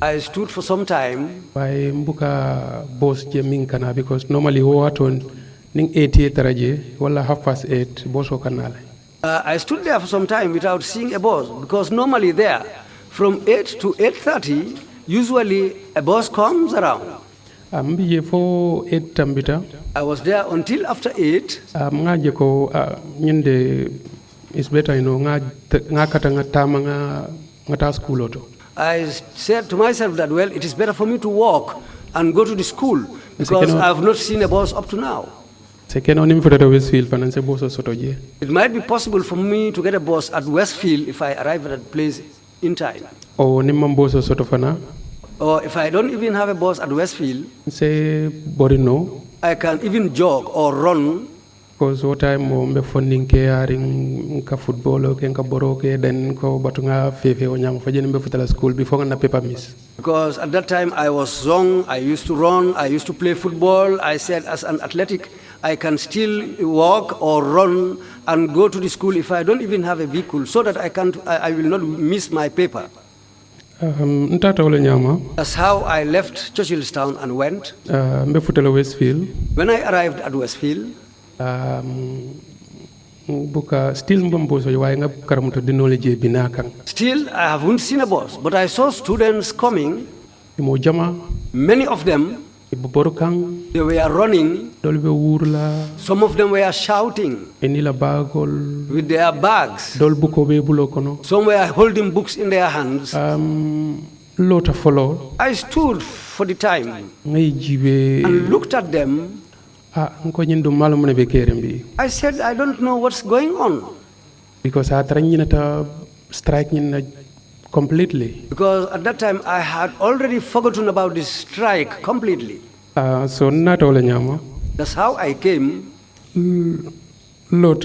I stood for some time. By mbuka boss Jeming kana because normally waton ning 88 taraje wala 8:30 boss kanala. I stood there for some time without seeing a bus because normally there, from 8 to 8:30, usually a bus comes around. Ambiye fo 8 tambita. I was there until after 8. Ngaje ko nyinde it's better nga katanga tama ngata school auto. I said to myself that, well, it is better for me to walk and go to the school because I have not seen a bus up to now. It might be possible for me to get a bus at Westfield if I arrive at that place in time. Or if I don't even have a bus at Westfield, I can even jog or run. Because what time mo funding caring ka football ke ka boroke then ko batunga fefe onyang fajeni mbe futala school before na paper miss. Because at that time I was young, I used to run, I used to play football. I said as an athletic I can still walk or run and go to the school if I don't even have a vehicle so that I will not miss my paper. That's how I left Churchillstown and went. Westfield. When I arrived at Westfield, still I haven't seen a bus, but I saw students coming. Many of them, they were running. Some of them were shouting with their bags. Some were holding books in their hands. I stood for the time and looked at them. I said, I don't know what's going on. Because strike completely. Because at that time I had already forgotten about this strike completely. So not all that's how I came. I looked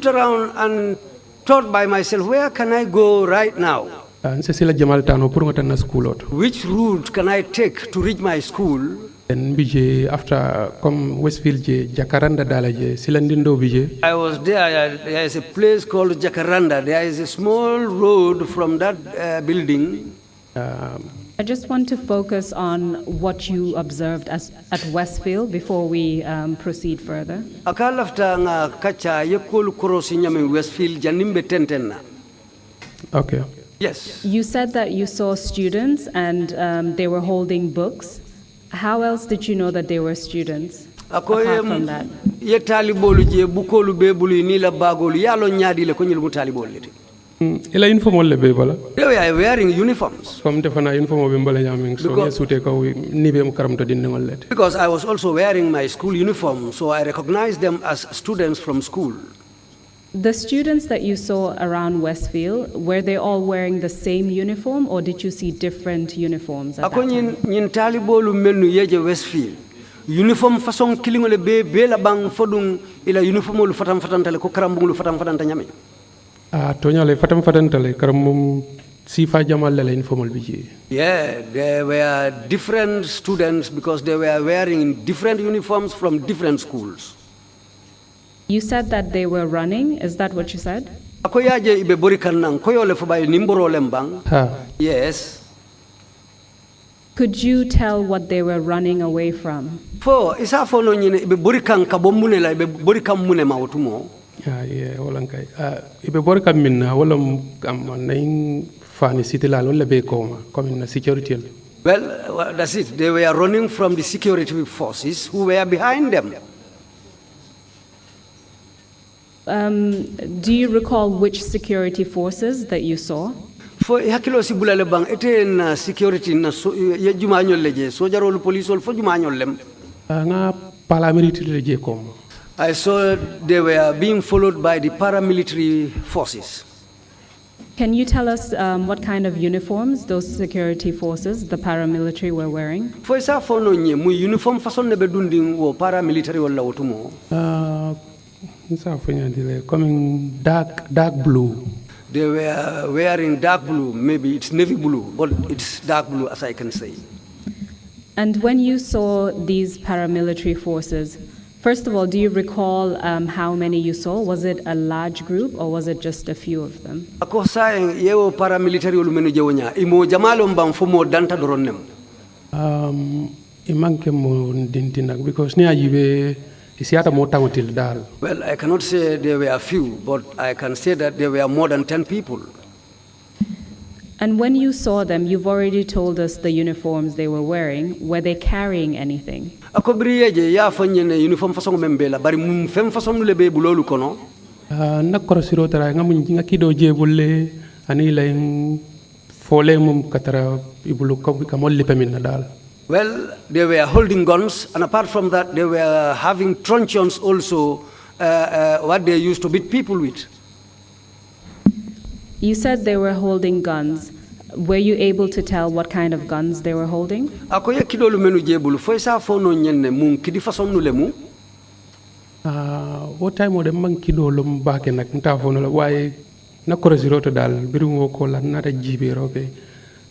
around and thought by myself, where can I go right now? Which route can I take to reach my school? And after come Westfield Jacaranda dalaje silandindo bije. I was there. There is a place called Jacaranda. There is a small road from that building. I just want to focus on what you observed at Westfield before we proceed further. Okay. Yes. You said that you saw students and they were holding books. How else did you know that they were students? Apart from that. They were wearing uniforms. Because I was also wearing my school uniform, so I recognized them as students from school. The students that you saw around Westfield, were they all wearing the same uniform or did you see different uniforms at that time? Westfield. Uniform façon kilingole be la bang fodung ila uniform lu fatam fatantale ko karambung lu fatam fatanta nyame. Tonyale fatam fatantale karamum sifa jamal la informal biji. Yeah, there were different students because they were wearing different uniforms from different schools. You said that they were running, is that what you said? Yes. Could you tell what they were running away from? Well, that's it. They were running from the security forces who were behind them. Do you recall which security forces that you saw? For hakilo si bulale bang ete na security na ya jumanyol leje sojarol policeol fo jumanyol lem. Nga paramilitary leje kom. I saw they were being followed by the paramilitary forces. Can you tell us what kind of uniforms those security forces, the paramilitary, were wearing? For isa fono nye mu uniform fason nebe dunding wo paramilitary wala wotumo. Coming dark blue. They were wearing dark blue, maybe it's navy blue, but it's dark blue as I can say. And when you saw these paramilitary forces, First of all, do you recall how many you saw? Was it a large group or was it just a few of them? Ako saying yewo paramilitary ulumenu jewonya imo jamalo mbamfumo danta doronnem. Imanke mo dintinak because ni ajibe isiata mo tangotil dal. Well, I cannot say there were a few, but I can say that there were more than 10 people. And when you saw them, you've already told us the uniforms they were wearing. Were they carrying anything? Ako briyeje ya fanyene uniform façon membela bari mum fem façon le be bulolu kono. Na korosiro tara ngamu nga kido jebulle ani lain fole mum katara ibulu kamol lipamin dal. Well, they were holding guns, and apart from that, they were having truncheons also, what they used to beat people with. You said they were holding guns. Were you able to tell what kind of guns they were holding? Akoya kidolu menu jebulu foi sa fono nyenne mun kidi façon nu lemu. What time ode man kidolu mbake nak nta fono la waye na korosiro to dal birungo ko la nata jibe robe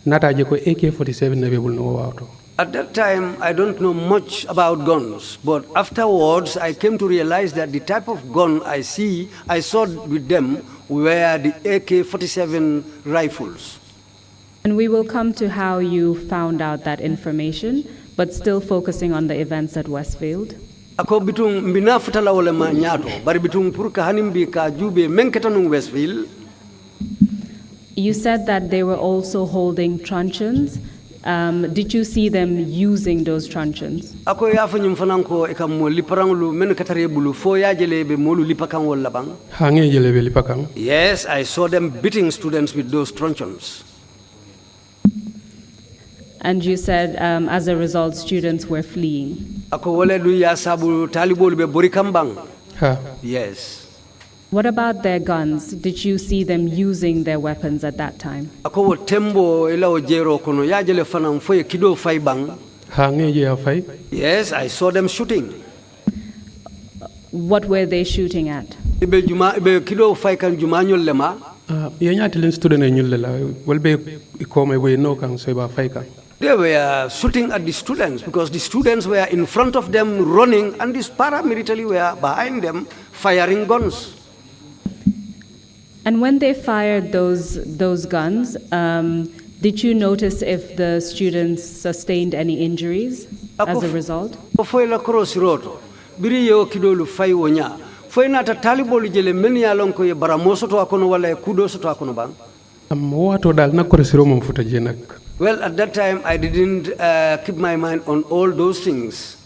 nata je ko AK-47 na bebul no wato. At that time, I don't know much about guns, but afterwards, I came to realize that the type of gun I saw with them were the AK-47 rifles. And we will come to how you found out that information, but still focusing on the events at Westfield. Ako bitung mbina futala wala manyato, bari bitung purka hanimbi ka jube menketanung Westfield. You said that they were also holding truncheons. Did you see them using those truncheons? Ako ya fanyum fananko ekam liparanglu men katare bulu fo ya jelebe molu lipakang wala bang. Hange jelebe lipakang. Yes, I saw them beating students with those truncheons. And you said as a result students were fleeing. Ako wale du ya sabu talibol be borikambang. Ha. Yes. What about their guns? Did you see them using their weapons at that time? Ako tembo ila ojero kono ya jele fanam foye kido fay bang. Hange je fay? Yes, I saw them shooting. What were they shooting at? Ibe kido fay kan juma nyol lema. Yanya tilen student nyul la welbe ikome we no kan so ba fay kan. They were shooting at the students because the students were in front of them running and these paramilitary were behind them firing guns. And when they fired those guns, did you notice if the students sustained any injuries as a result? Foi la cross road. Biri yo kidolu fay wonya. Foi nata talibolu jele men ya lon ko ye baramoso to akono wala kudo so to akono bang. Wato dal na korosiro mom futa je nak. Well, at that time I didn't keep my mind on all those things.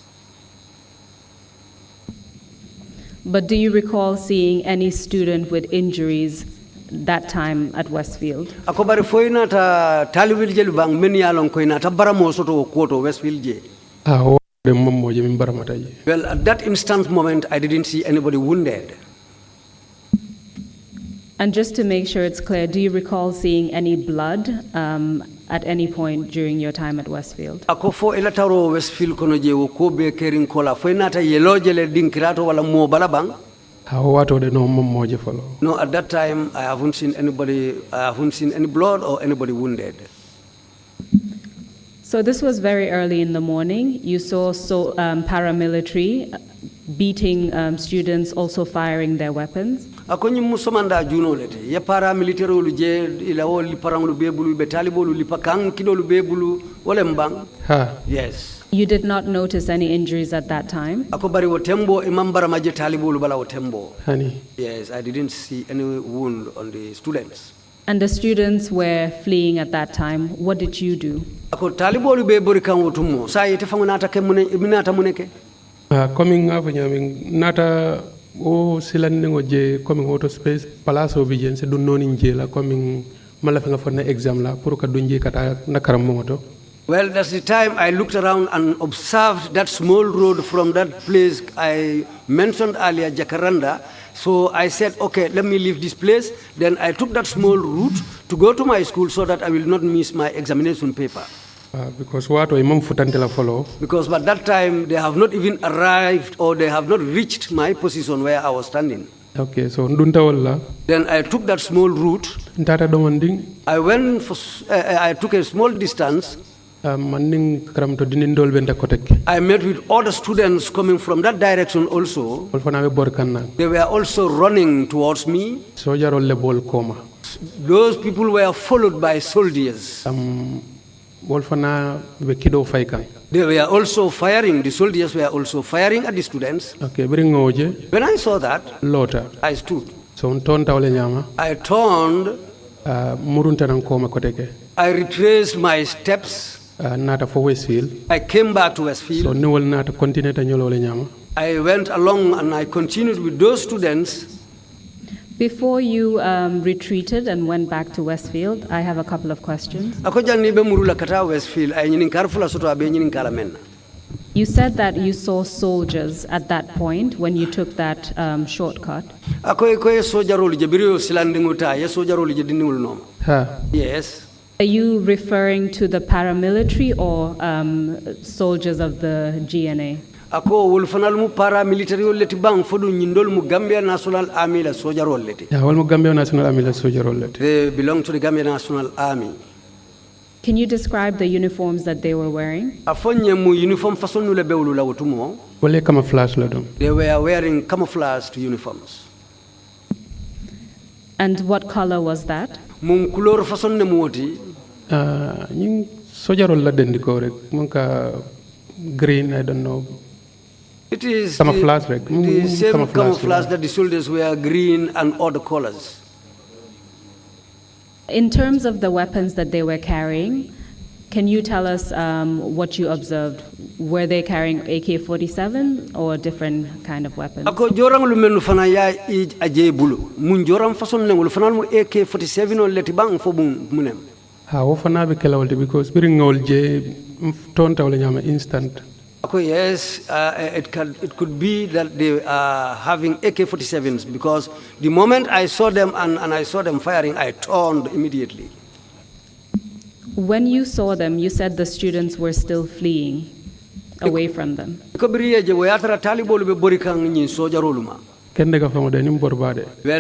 But do you recall seeing any student with injuries that time at Westfield? Ako bari foi nata talibol jele bang men ya lon ko nata baramoso to ko to Westfield je. Well, at that instant moment, I didn't see anybody wounded. And just to make sure it's clear, do you recall seeing any blood at any point during your time at Westfield? Ako fo elataro Westfield kono je wo ko be kerin kola fo nata yelo jele dinkirato wala mo balabang. No, at that time I haven't seen anybody. I haven't seen any blood or anybody wounded. So this was very early in the morning. You saw paramilitary beating students, also firing their weapons. Akonyi musomanda juno lete. Ye paramilitary uluje ila oli parangulu bebulu betalibolu lipakang kidolu bebulu olembang. Yes. You did not notice any injuries at that time? Akobari wotembo imambara maje talibolu bala wotembo. Honey. Yes, I didn't see any wound on the students. And the students were fleeing at that time. What did you do? Ako talibolu be borikan wotumo. Sa yete fangunata ke minata muneke. Coming up nata o silandingo je coming auto space palaso vision se dun noni njela coming malafinga for na exam la pour ka dunje kata nakaram moto. Well, that's the time I looked around and observed that small road from that place I mentioned earlier, Jacaranda. So I said, okay, let me leave this place. Then I took that small route to go to my school so that I will not miss my examination paper. Because what imam futantela follow? Because by that time they have not even arrived or they have not reached my position where I was standing. Okay, so ndunta wala. Then I took that small route. Ntata domanding. I took a small distance. I met with other students coming from that direction also. They were also running towards me. Those people were followed by soldiers. They were also firing, the soldiers were also firing at the students. When I saw that, I stood. I turned. I retraced my steps. I came back to Westfield. I went along and I continued with those students. Before you retreated and went back to Westfield, I have a couple of questions. You said that you saw soldiers at that point when you took that shortcut. Yes. Are you referring to the paramilitary or soldiers of the GNA? Ako wolfanal mu paramilitary leti bang fodu nyindol mu Gambia National Army la sojarol leti. Yeah, wal mu Gambia National Army la sojarol leti. They belong to the Gambia National Army. Can you describe the uniforms that they were wearing? Afonye mu uniform façon nu le bewlu la wotumo. Wale camouflage la dom. They were wearing camouflaged uniforms. And what color was that? Mum couleur façon ne moti. Ñing sojarol la dendiko rek mun ka green, I don't know. It is camouflage, the same camouflage that the soldiers wear, green and other colors. In terms of the weapons that they were carrying, can you tell us what you observed? Were they carrying AK-47 or different kind of weapons? Ako jorang lu menu fana ya aje bulu. Mun joram façon lengul fana mu AK-47 o leti bang fo munem. Ha wo fana be kelawolde because biring ngol je tonta wala nyama instant. Yes, it could be that they are having AK-47s because the moment I saw them and I saw them firing, I turned immediately. When you saw them, you said the students were still fleeing away from them. Well,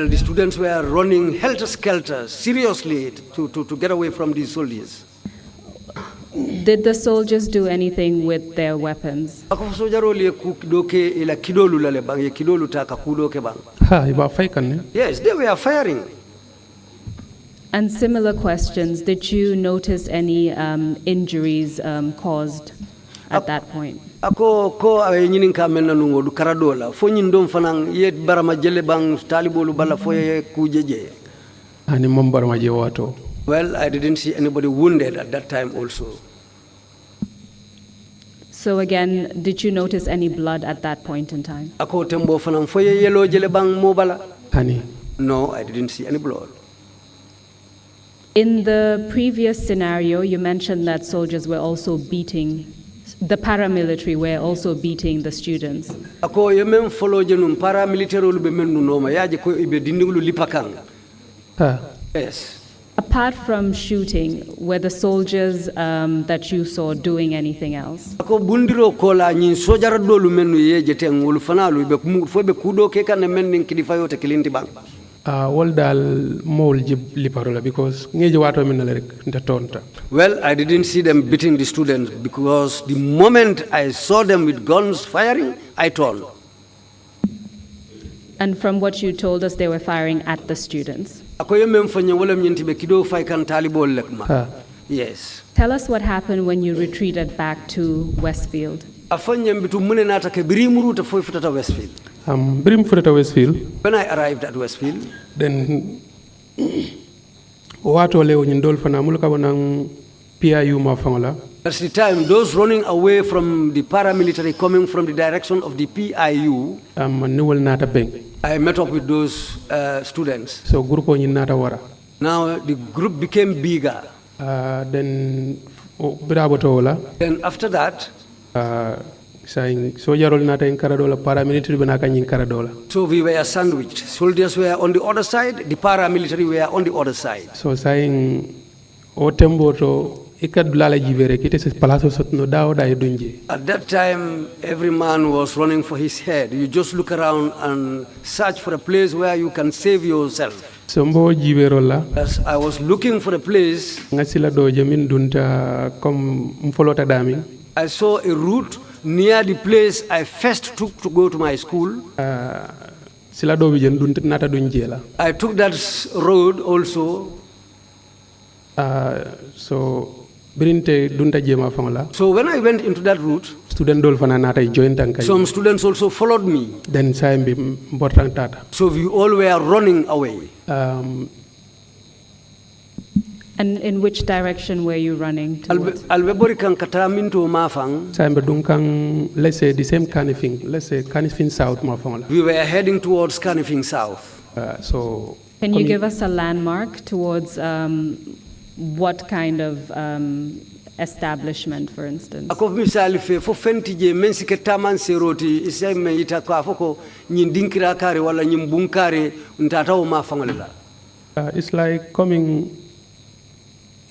the students were running helter-skelter, seriously, to get away from these soldiers. Did the soldiers do anything with their weapons? Yes, they were firing. And similar questions, did you notice any injuries caused at that point? Well, I didn't see anybody wounded at that time also. So again, did you notice any blood at that point in time? No, I didn't see any blood. In the previous scenario, you mentioned that soldiers were also beating, the paramilitary were also beating the students. Yes. Apart from shooting, were the soldiers that you saw doing anything else? Well, I didn't see them beating the students because the moment I saw them with guns firing, I turned. And from what you told us, they were firing at the students. Yes. Tell us what happened when you retreated back to Westfield. When I arrived at Westfield, then that's the time those running away from the paramilitary coming from the direction of the PIU, I met up with those students. So group Now the group became bigger. Then after that, so we were sandwiched. Soldiers were on the other side, the paramilitary were on the other side. So saying at that time, every man was running for his head. You just look around and search for a place where you can save yourself. Sombo jiberola. As I was looking for a place, Ngasila doje min dunta kom mfolota dami. I saw a route near the place I first took to go to my school. Sila do bijen dunta nata dunjela. I took that road also. So birinte dunta jema fangla. So when I went into that route, student dol fana nata join tankai. some students also followed me. Then saimbi bortang tata. So we all were running away. And in which direction were you running towards? Albebori kan kata minto mafang. Saimbi dunkang, let's say the same Canifing, let's say Canifing South mafangla. We were heading towards Canifing South. So can you give us a landmark towards what kind of establishment, for instance? Ako misali fe fo fenti je mensi ke taman seroti isay me ita ko afoko nyin dinkira kare wala nyin bunkare ntata o mafangala. It's like coming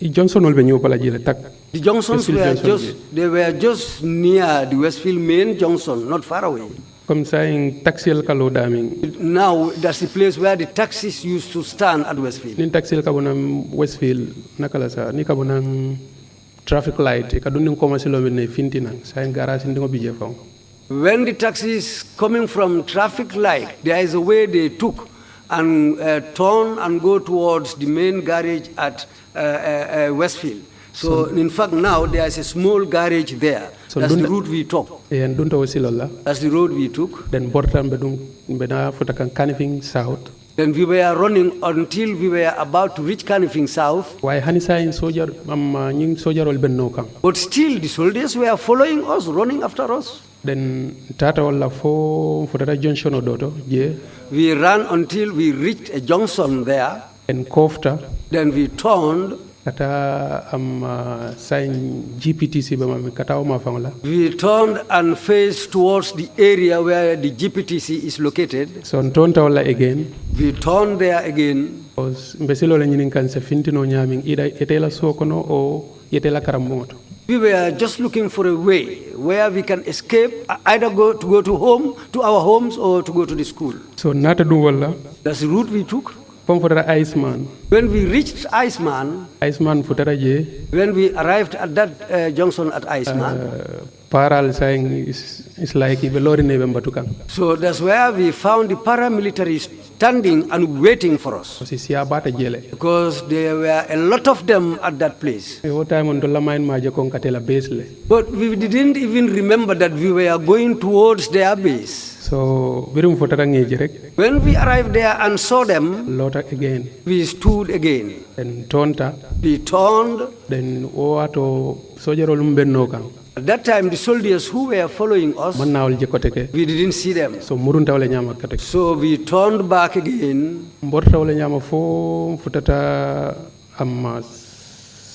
Johnson will be new pala tak. The Johnsons were just near the Westfield main Johnson, not far away. Come saying taxi kalo daming. Now that's the place where the taxis used to stand at Westfield. Nin taxi kabonam Westfield nakala sa ni kabonang traffic light kadunding commercial ne fintinang saying garage ndingo bije fong. When the taxis coming from traffic light, there is a way they took and turn and go towards the main garage at Westfield. So in fact now there is a small garage there. So that's the route we took. And that's the road we took. Then Bortan Bena Futakan Canifing South. Then we were running until we were about to reach Canifing South. Why Hanisa in soldier soldier will be no come. But still the soldiers were following us, running after us. Then Tata Ola for the junction of Dodo, yeah. We ran until we reached a junction there. And Kofta. Then we turned. Kata sign GPTC kata mafangla. We turned and faced towards the area where the GPTC is located. So tonta wala again. We turned there again. Because mbesilo la nyinin kan se fintino nyaming ida etela sokono o yetela karamoto. We were just looking for a way where we can escape, either go to our homes or to go to the school. So nata do wala. That's the route we took. Iceman. When we reached Iceman, when we arrived at that junction at Iceman, Paral saying is like so that's where we found the paramilitary standing and waiting for us. Because there were a lot of them at that place. But we didn't even remember that we were going towards their base. So when we arrived there and saw them, again, we stood again. And tonta, we turned. Then at that time, the soldiers who were following us, we didn't see them. So we turned back again.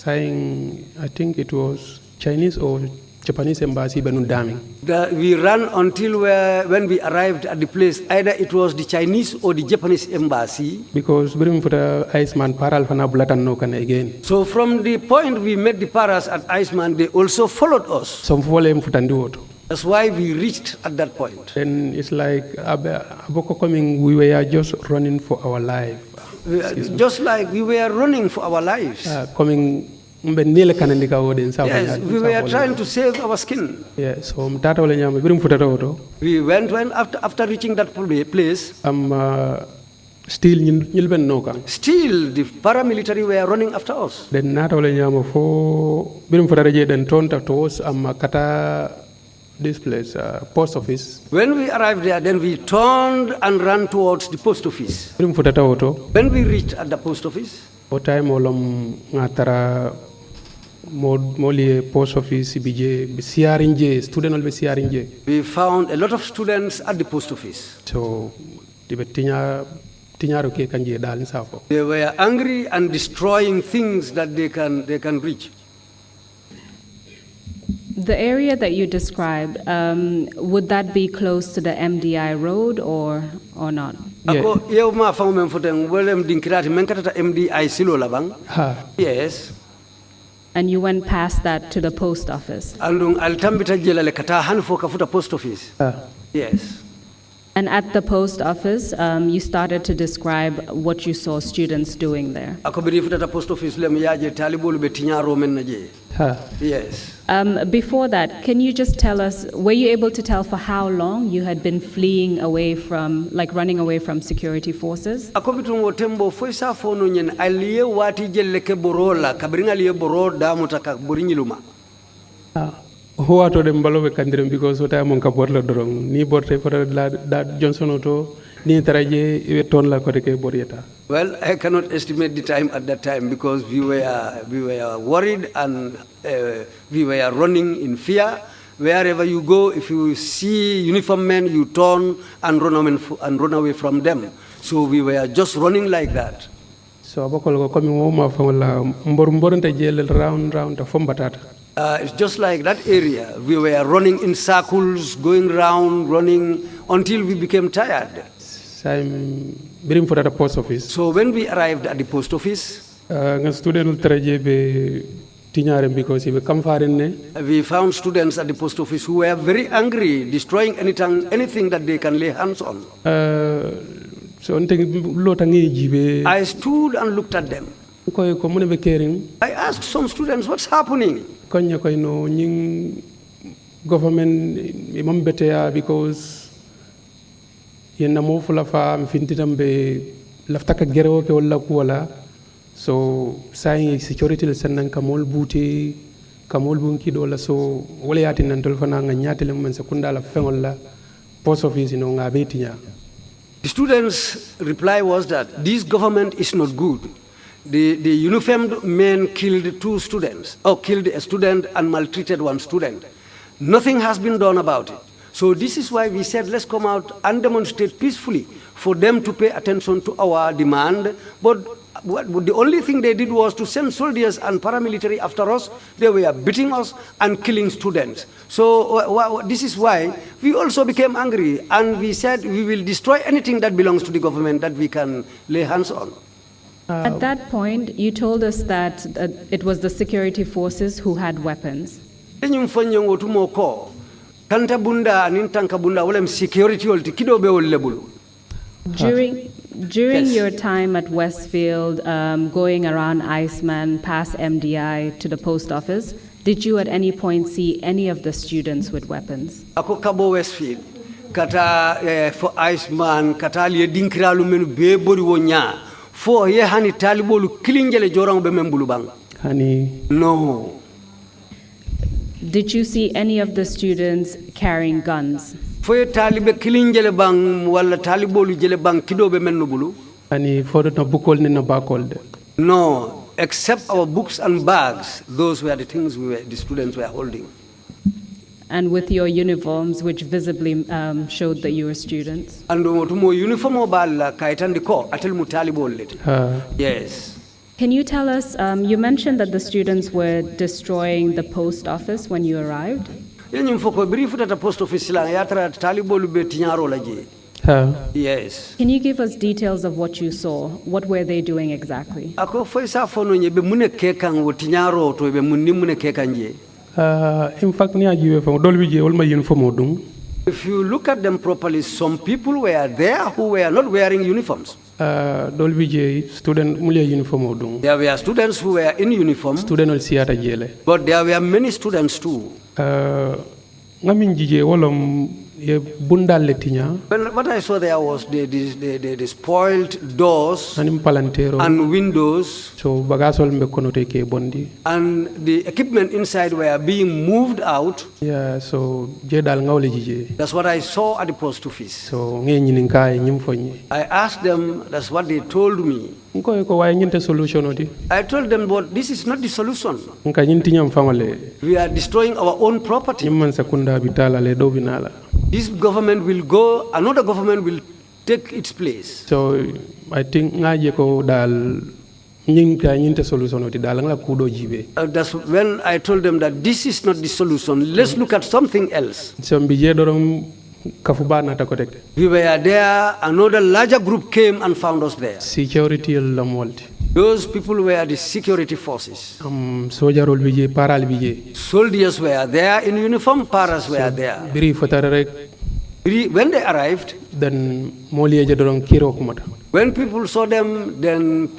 Saying, I think it was Chinese or Japanese embassy benundaming. We ran until when we arrived at the place, either it was the Chinese or the Japanese embassy. Because Iceman paral fana bulatan no kan again. So from the point we met the paras at Iceman, they also followed us. Some folem futanduoto. That's why we reached at that point. Then it's like aboko coming, we were just running for our life. Just like we were running for our lives. Coming. Yes, we were trying to save our skin. Yes, so we went after reaching that place. Still the paramilitary were running after us. Then this place, post office. When we arrived there, then we turned and ran towards the post office. When we reached at the post office, post office student we found a lot of students at the post office. So they were angry and destroying things that they can reach. The area that you described, would that be close to the MDI road or not? Yes. And you went past that to the post office? Post office. Yes. And at the post office, you started to describe what you saw students doing there. Ako biri futata post office le miyaje talibolu be tinyaro men naje. Yes. Before that, can you just tell us, were you able to tell for how long you had been fleeing away from, like running away from security forces? Ako bitungo tembo foi sa fono nyen aliye wati jelle ke borola kabringa liye boro da mutaka burinyiluma. Who to them balobe kandirem because what I'm on kaporla dorong ni borte for that Johnson auto ni taraje ton la koteke borieta. Well, I cannot estimate the time at that time because we were worried and we were running in fear. Wherever you go, if you see uniformed men, you turn and run away from them. So we were just running like that. So abakol ko komi woma fawla mbornte jele round from batata. It's just like that area. We were running in circles, going round, running until we became tired. For the post office. So when we arrived at the post office, we found students at the post office who were very angry, destroying anything that they can lay hands on. I stood and looked at them. I asked some students, what's happening? Government because yenna mo fula fa mfintitam be laftaka gero ke wala kuwala so sai security le sannan kamol buti kamol bunki dola so wala yati nan tol fana nga nyatele men sekunda la fengol la post office no nga betinya. The students' reply was that this government is not good. The uniformed men killed two students, or killed a student and maltreated one student. Nothing has been done about it. So this is why we said, let's come out and demonstrate peacefully for them to pay attention to our demand. But the only thing they did was to send soldiers and paramilitary after us. They were beating us and killing students. So this is why we also became angry. And we said we will destroy anything that belongs to the government that we can lay hands on. At that point, you told us that it was the security forces who had weapons. During your time at Westfield, going around Iceman, past MDI to the post office, did you at any point see any of the students with weapons? Ako kabo Westfield, kata for Iceman, kata liye dinkiralu menu be bori wonya. For ye hani talibolu kilingele jorang be membulu bang. Hani. No. Did you see any of the students carrying guns? For ye talibe kilingele bang wala talibolu jele bang kido be mennu bulu. Hani for na bukol ni na bakol de. No, except our books and bags. Those were the things the students were holding. And with your uniforms, which visibly showed that you were students? And mo uniform balla kaitandi ko atel mutalibol lit. Yes. Can you tell us, you mentioned that the students were destroying the post office when you arrived? Yenyum foko brief at the post office la yatra talibol be tinyaro laje. Yes. Can you give us details of what you saw? What were they doing exactly? Ako foi sa fono nye be mune kekan wo tinyaro to be munni mune kekanje. In fact, if you look at them properly, some people were there who were not wearing uniforms. There were students who were in uniform, but there were many students too. Well, what I saw there was the spoiled doors and windows, and the equipment inside were being moved out. Yeah, so that's what I saw at the post office. So I asked them, that's what they told me. I told them, but this is not the solution. We are destroying our own property. This government will go, another government will take its place. So I think that's when I told them that this is not the solution. Let's look at something else. We were there, another larger group came and found us there. Security. Those people were the security forces. Soldiers were there in uniform, paras were there. When they arrived, then moliye jadon kiro kumata. when people saw them, then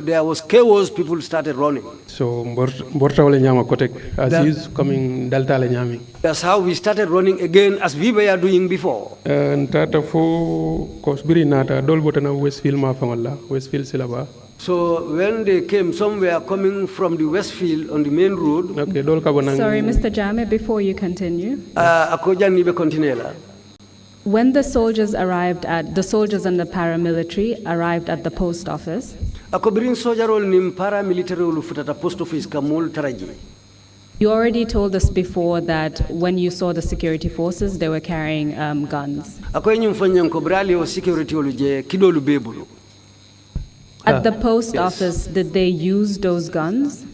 there was chaos, people started running. So mborta wala nyama kotek as is coming dalta le nyami. That's how we started running again as we were doing before. Tata fo kosbiri nata dolbota na Westfield ma famalla Westfield silaba. So when they came, some were coming from the Westfield on the main road. Okay, sorry, Mr. Jammeh, before you continue. Continue. When the soldiers and the paramilitary arrived at the post office, you already told us before that when you saw the security forces, they were carrying guns. At the post office, did they use those guns?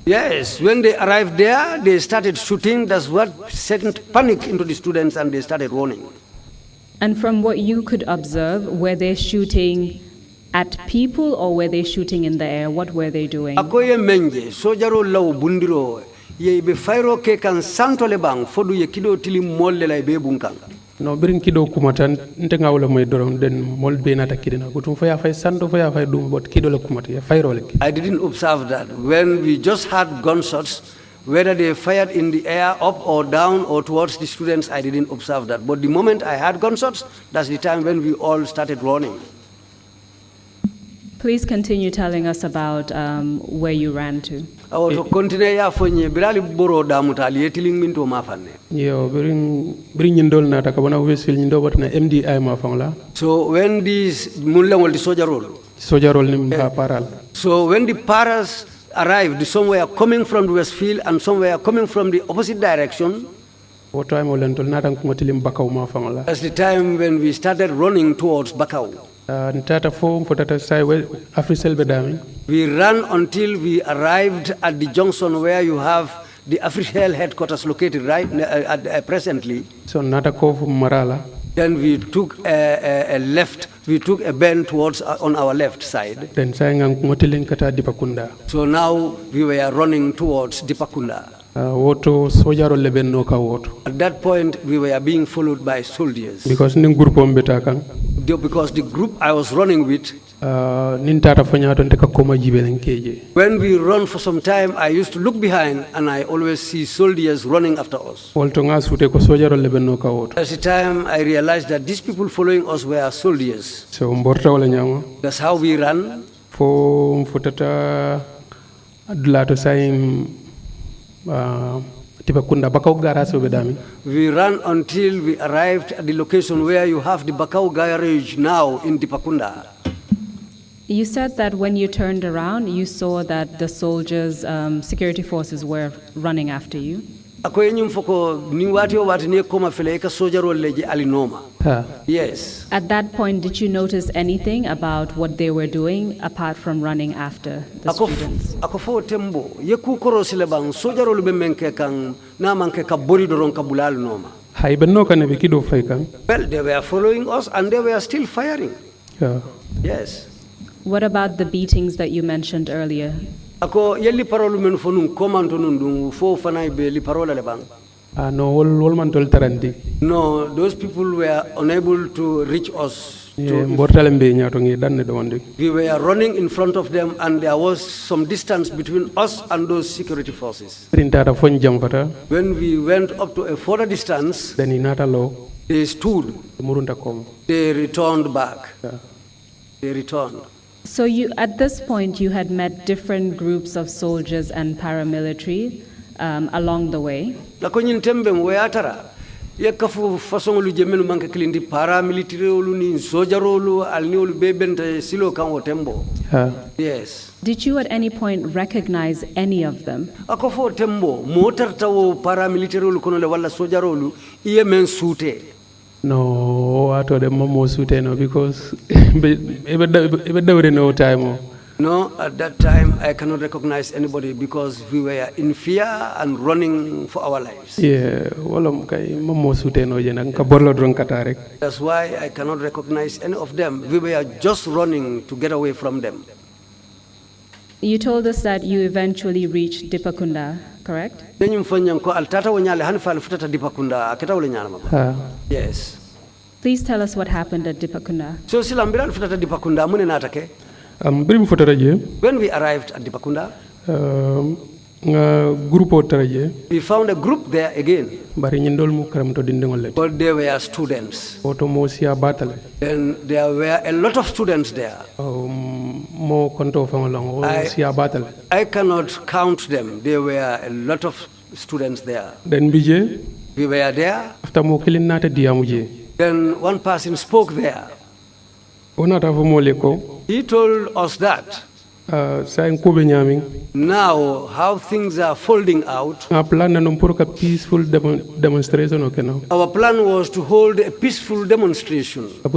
Yes, when they arrived there, they started shooting. That's what sent panic into the students and they started running. And from what you could observe, were they shooting at people or were they shooting in the air? What were they doing? Akoye menje, sojaro law bundiro, ye be fairo ke kan santo le bang, fodu ye kido tili molle la be bunkanga. No bring kido kumatan ntenga wala moy doron den mol be nata kidina gutum fa ya fay santo fa ya fay dum bot kido la kumata ya fayro le. I didn't observe that. When we just had gunshots, whether they fired in the air, up or down or towards the students, I didn't observe that. But the moment I had gunshots, that's the time when we all started running. Please continue telling us about where you ran to. Yo, bring indol na takabona Westfield indo but na MDI ma fangla. So when these mulangol the soldier roll nim paral. So when the paras arrived, some were coming from the Westfield and some were coming from the opposite direction. What time olentol na tang kumatilim Bakau ma fangla. That's the time when we started running towards Bakau. We ran until we arrived at the junction where you have the Africell headquarters located right presently. So Marala. Then we took a left. We took a bend towards on our left side. Then so now we were running towards Dipakunda. At that point, we were being followed by soldiers. Because the group I was running with, when we run for some time, I used to look behind and I always see soldiers running after us. That's the time I realized that these people following us were soldiers. That's how we ran. We ran until we arrived at the location where you have the Bakau garage now in Dipakunda. You said that when you turned around, you saw that the soldiers, security forces were running after you. Yes. At that point, did you notice anything about what they were doing apart from running after the students? Well, they were following us and they were still firing. Yeah. Yes. What about the beatings that you mentioned earlier? No, those people were unable to reach us. We were running in front of them and there was some distance between us and those security forces. When we went up to a further distance, they stood. They returned back. They returned. So at this point, you had met different groups of soldiers and paramilitary along the way. Yes. Did you at any point recognize any of them? No, I told them because no time. No, at that time I cannot recognize anybody because we were in fear and running for our lives. Yeah, that's why I cannot recognize any of them. We were just running to get away from them. You told us that you eventually reached Dipakunda, correct? Yes. Please tell us what happened at Dipakunda. So silambiran futata Dipakunda mune natake. When we arrived at Dipakunda, we found a group there again. But they were students. And there were a lot of students there. I cannot count them. There were a lot of students there. We were there. Then one person spoke there. He told us that now how things are folding out. Our plan was to hold a peaceful demonstration from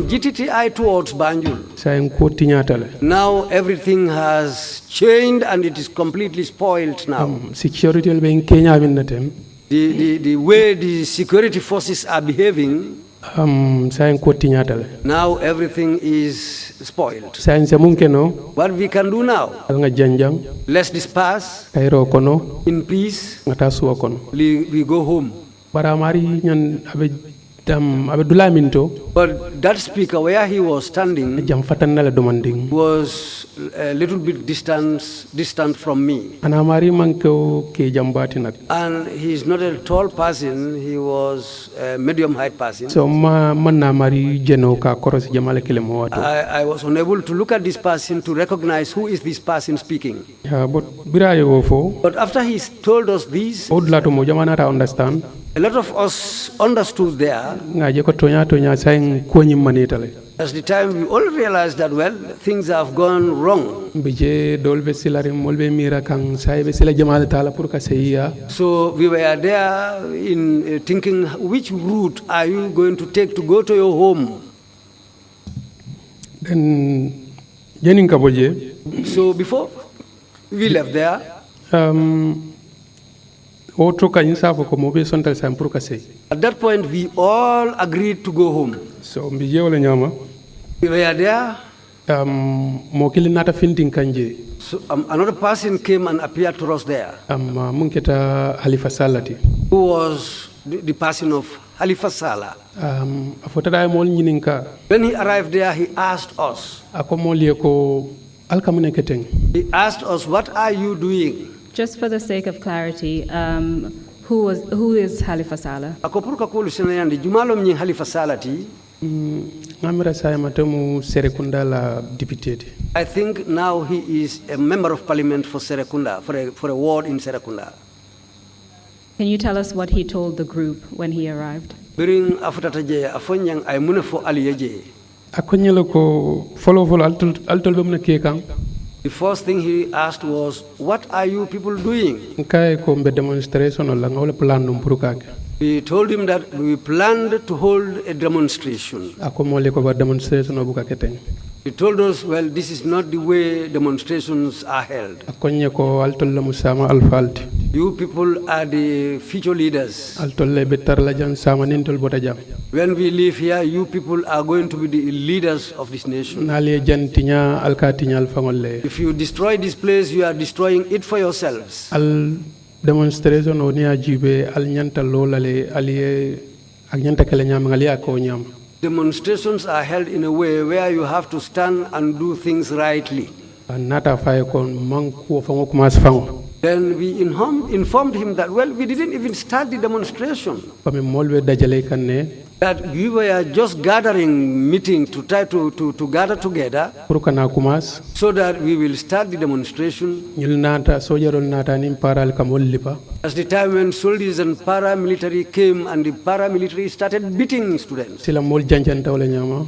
GTTI towards Banjul. Now everything has changed and it is completely spoiled now. The way the security forces are behaving, now everything is spoiled. What we can do now? Let's disperse in peace. We go home. But that speaker, where he was standing, was a little bit distant from me. And he is not a tall person, he was a medium height person. So I was unable to look at this person to recognize who is this person speaking. But after he told us this, a lot of us understood there. At the time, we all realized that, well, things have gone wrong. So we were there in thinking, which route are you going to take to go to your home? So before we left there, at that point, we all agreed to go home. So we were there. So another person came and appeared to us there. Who was the person of Halifa Sallah. When he arrived there, he asked us. He asked us, what are you doing? Just for the sake of clarity, who is Halifa Sallah? I think now he is a member of parliament for Serekunda, for a ward in Serekunda. Can you tell us what he told the group when he arrived? The first thing he asked was, what are you people doing? We told him that we planned to hold a demonstration. He told us, well, this is not the way demonstrations are held. You people are the future leaders. When we leave here, you people are going to be the leaders of this nation. If you destroy this place, you are destroying it for yourselves. Demonstrations are held in a way where you have to stand and do things rightly. Then we informed him that, well, we didn't even start the demonstration. That we were just meeting to try to gather together so that we will start the demonstration. As the time when soldiers and paramilitary came and the paramilitary started beating students.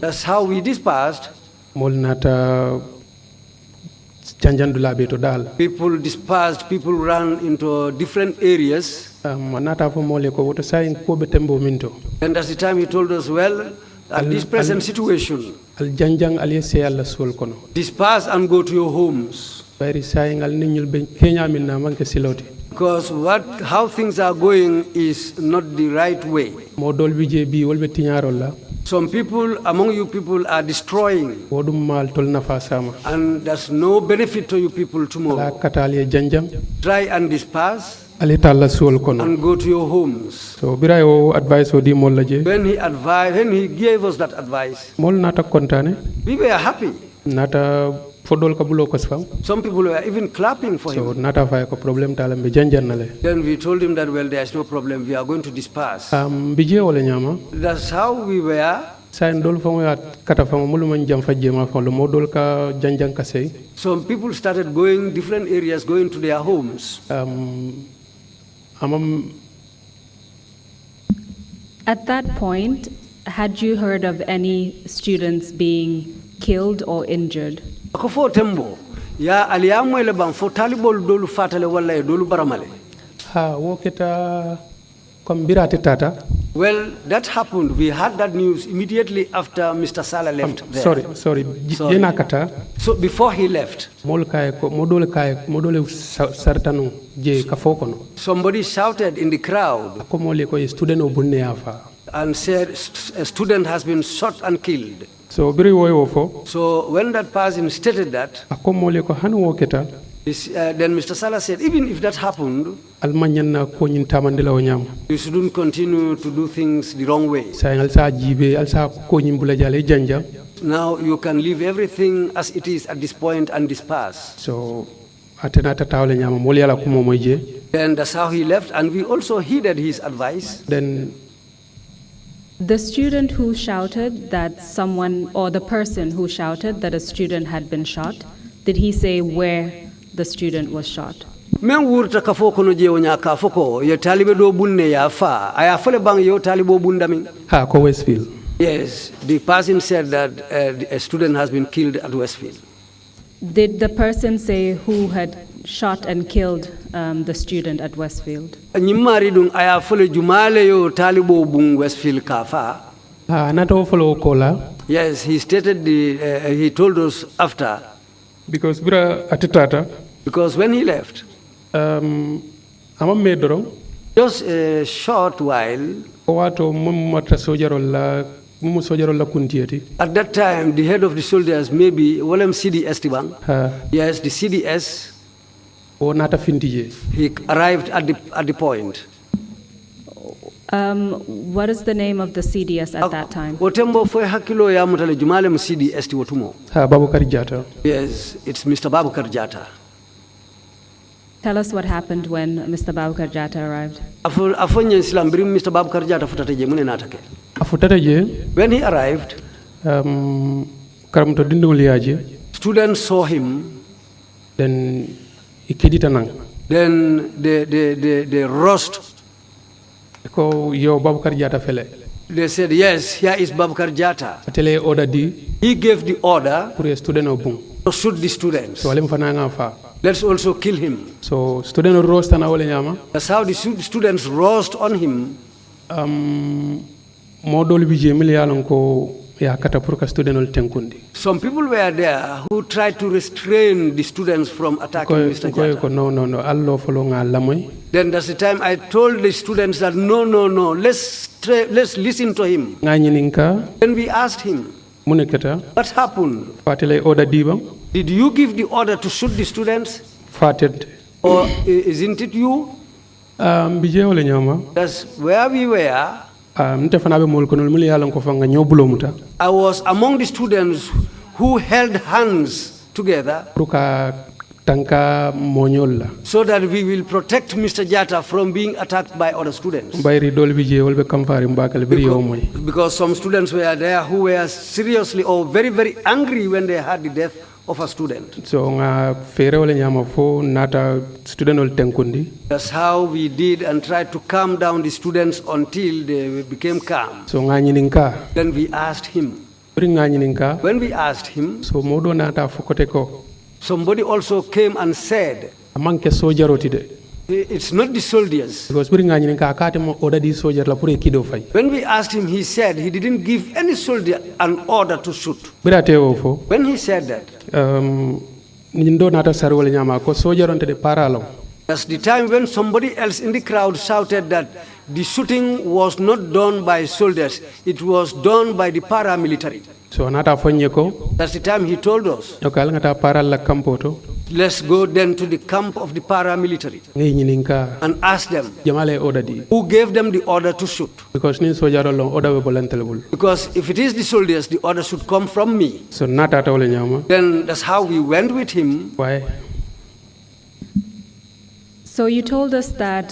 That's how we dispersed. People dispersed, people ran into different areas. And that's the time he told us, well, at this present situation, disperse and go to your homes. Because how things are going is not the right way. Some people among you people are destroying, and there's no benefit to you people tomorrow. Try and disperse and go to your homes. So when he gave us that advice, we were happy. Some people were even clapping for him. Then we told him that, well, there's no problem, we are going to disperse. That's how we were. Some people started going different areas, going to their homes. At that point, had you heard of any students being killed or injured? Ya aliyamwele ban fo talibol dolu fatale wala e dolu baramale. Well, that happened. We had that news immediately after Mr. Salah left there. Sorry. So before he left, somebody shouted in the crowd and said a student has been shot and killed. So when that person stated that, then Mr. Salah said, even if that happened, you shouldn't continue to do things the wrong way. Now you can leave everything as it is at this point and disperse. So then that's how he left, and we also heeded his advice. Then the student who shouted that someone, or the person who shouted that a student had been shot, did he say where the student was shot? Men wurta ka fo kono je wonya ka foko ye talibe do bunne ya fa aya fole bang yo talibo bundami ha ko Westfield. Yes, the person said that a student has been killed at Westfield. Did the person say who had shot and killed the student at Westfield? Nyimari dun aya fole jumale yo talibo bun Westfield ka fa nato follow kola. Yes, he stated he told us after, because bra atitata, because when he left, just a short while, at that time the head of the soldiers, maybe Wolem CD Esteban, yes, the CDS, he arrived at the point. What is the name of the CDS at that time? Yes, it's Mr. Babukar Jatta. Tell us what happened when Mr. Babukar Jatta arrived. When he arrived, students saw him. Then they rushed. They said, yes, here is Babukar Jatta. He gave the order to shoot the students. Let's also kill him. So student roast and that's how the students roast on him. Some people were there who tried to restrain the students from attacking Mr. Jatta. No. Then that's the time I told the students that no, let's listen to him. Then we asked him, what happened? Did you give the order to shoot the students? Or isn't it you? That's where we were. I was among the students who held hands together so that we will protect Mr. Jatta from being attacked by other students. Because some students were there who were seriously or very, very angry when they had the death of a student. So that's how we did and tried to calm down the students until they became calm. So then we asked him. When we asked him, somebody also came and said, it's not the soldiers. When we asked him, he said he didn't give any soldier an order to shoot. When he said that, That's the time when somebody else in the crowd shouted that the shooting was not done by soldiers, it was done by the paramilitary. So anata fonye ko. That's the time he told us. Okal ngata para la kampoto. Let's go then to the camp of the paramilitary and ask them who gave them the order to shoot. Because if it is the soldiers, the order should come from me. So then that's how we went with him. Why? So you told us that